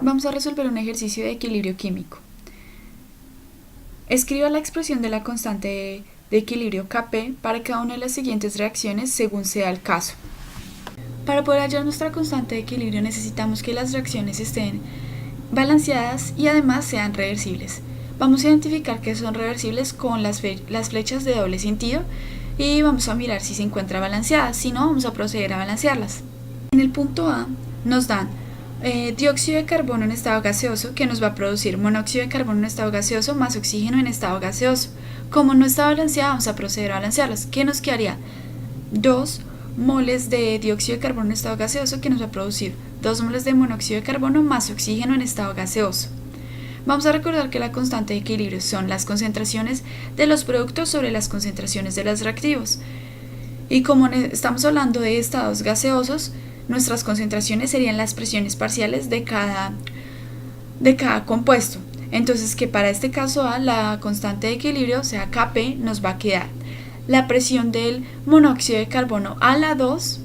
Vamos a resolver un ejercicio de equilibrio químico. Escriba la expresión de la constante de equilibrio Kp para cada una de las siguientes reacciones según sea el caso. Para poder hallar nuestra constante de equilibrio necesitamos que las reacciones estén balanceadas y además sean reversibles. Vamos a identificar que son reversibles con las flechas de doble sentido y vamos a mirar si se encuentra balanceada, si no vamos a proceder a balancearlas. En el punto A nos dan dióxido de carbono en estado gaseoso, que nos va a producir monóxido de carbono en estado gaseoso más oxígeno en estado gaseoso. Como no está balanceada, vamos a proceder a balancearlas. ¿Qué nos quedaría? 2 moles de dióxido de carbono en estado gaseoso, que nos va a producir 2 moles de monóxido de carbono más oxígeno en estado gaseoso. Vamos a recordar que la constante de equilibrio son las concentraciones de los productos sobre las concentraciones de los reactivos. Y como estamos hablando de estados gaseosos, nuestras concentraciones serían las presiones parciales de cada compuesto. Entonces, que para este caso A, la constante de equilibrio, o sea Kp, nos va a quedar la presión del monóxido de carbono a la 2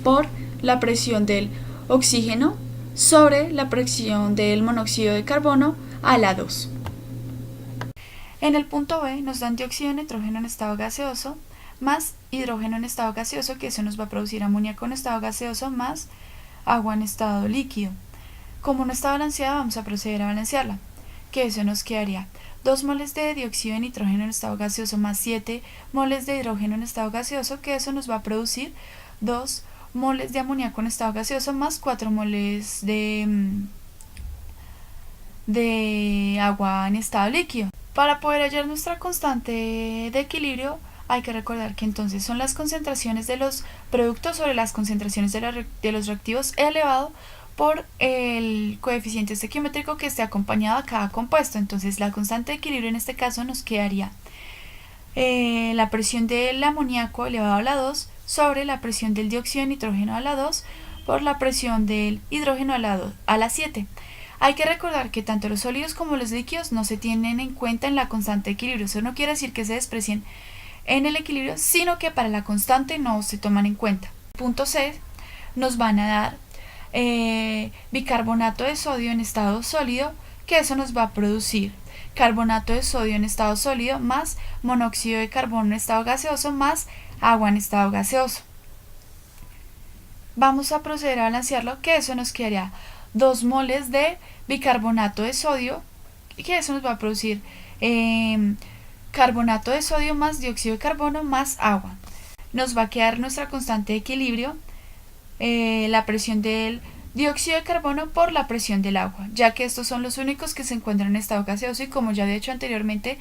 por la presión del oxígeno sobre la presión del monóxido de carbono a la 2. En el punto B nos dan dióxido de nitrógeno en estado gaseoso más hidrógeno en estado gaseoso, que eso nos va a producir amoníaco en estado gaseoso más agua en estado líquido. Como no está balanceada, vamos a proceder a balancearla, que eso nos quedaría 2 moles de dióxido de nitrógeno en estado gaseoso más 7 moles de hidrógeno en estado gaseoso, que eso nos va a producir 2 moles de amoníaco en estado gaseoso más 4 moles de agua en estado líquido. Para poder hallar nuestra constante de equilibrio, hay que recordar que entonces son las concentraciones de los productos sobre las concentraciones de los reactivos elevado por el coeficiente estequiométrico que esté acompañado a cada compuesto. Entonces la constante de equilibrio en este caso nos quedaría la presión del amoníaco elevado a la 2 sobre la presión del dióxido de nitrógeno a la 2 por la presión del hidrógeno a la 7. Hay que recordar que tanto los sólidos como los líquidos no se tienen en cuenta en la constante de equilibrio. Eso no quiere decir que se desprecien en el equilibrio, sino que para la constante no se toman en cuenta. Punto C, nos van a dar bicarbonato de sodio en estado sólido, que eso nos va a producir carbonato de sodio en estado sólido más monóxido de carbono en estado gaseoso más agua en estado gaseoso. Vamos a proceder a balancearlo, que eso nos quedaría 2 moles de bicarbonato de sodio, que eso nos va a producir carbonato de sodio más dióxido de carbono más agua. Nos va a quedar nuestra constante de equilibrio, la presión del dióxido de carbono por la presión del agua, ya que estos son los únicos que se encuentran en estado gaseoso y, como ya había dicho anteriormente,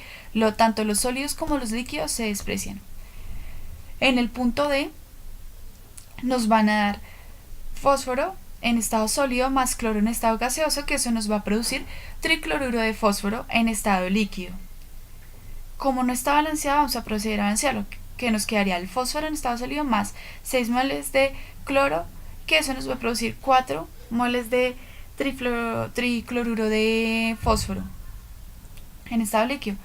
tanto los sólidos como los líquidos se desprecian. En el punto D nos van a dar fósforo en estado sólido más cloro en estado gaseoso, que eso nos va a producir tricloruro de fósforo en estado líquido. Como no está balanceado, vamos a proceder a balancearlo, que nos quedaría el fósforo en estado sólido más 6 moles de cloro, que eso nos va a producir 4 moles de tricloruro de fósforo en estado líquido.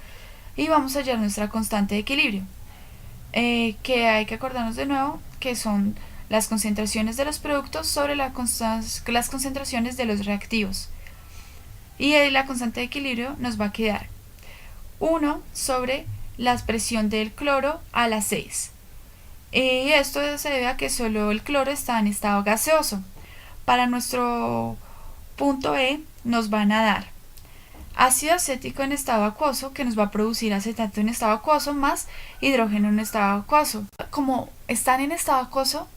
Y vamos a hallar nuestra constante de equilibrio, que hay que acordarnos de nuevo que son las concentraciones de los productos sobre las concentraciones de los reactivos. Y la constante de equilibrio nos va a quedar 1 sobre la presión del cloro a la 6. Y esto se debe a que solo el cloro está en estado gaseoso. Para nuestro punto E nos van a dar ácido acético en estado acuoso, que nos va a producir acetato en estado acuoso más hidrógeno en estado acuoso. Como están en estado acuoso,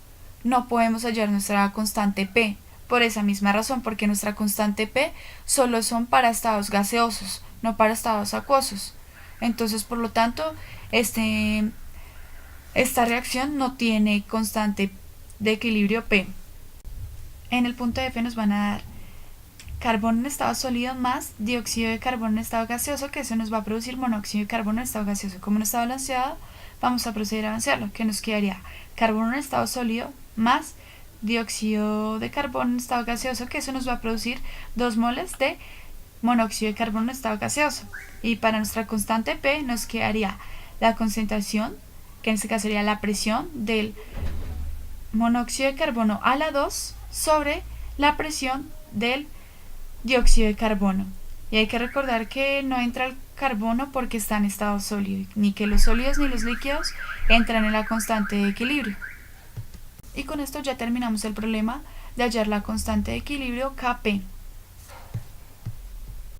no podemos hallar nuestra constante P, por esa misma razón, porque nuestra constante P solo son para estados gaseosos, no para estados acuosos. Entonces, por lo tanto, esta reacción no tiene constante de equilibrio P. En el punto F nos van a dar carbono en estado sólido más dióxido de carbono en estado gaseoso, que eso nos va a producir monóxido de carbono en estado gaseoso. Como no está balanceado, vamos a proceder a balancearlo, que nos quedaría carbono en estado sólido más dióxido de carbono en estado gaseoso, que eso nos va a producir 2 moles de monóxido de carbono en estado gaseoso. Y para nuestra constante P nos quedaría la concentración, que en este caso sería la presión del monóxido de carbono a la 2 sobre la presión del dióxido de carbono. Y hay que recordar que no entra el carbono porque está en estado sólido, ni que los sólidos ni los líquidos entran en la constante de equilibrio. Y con esto ya terminamos el problema de hallar la constante de equilibrio Kp.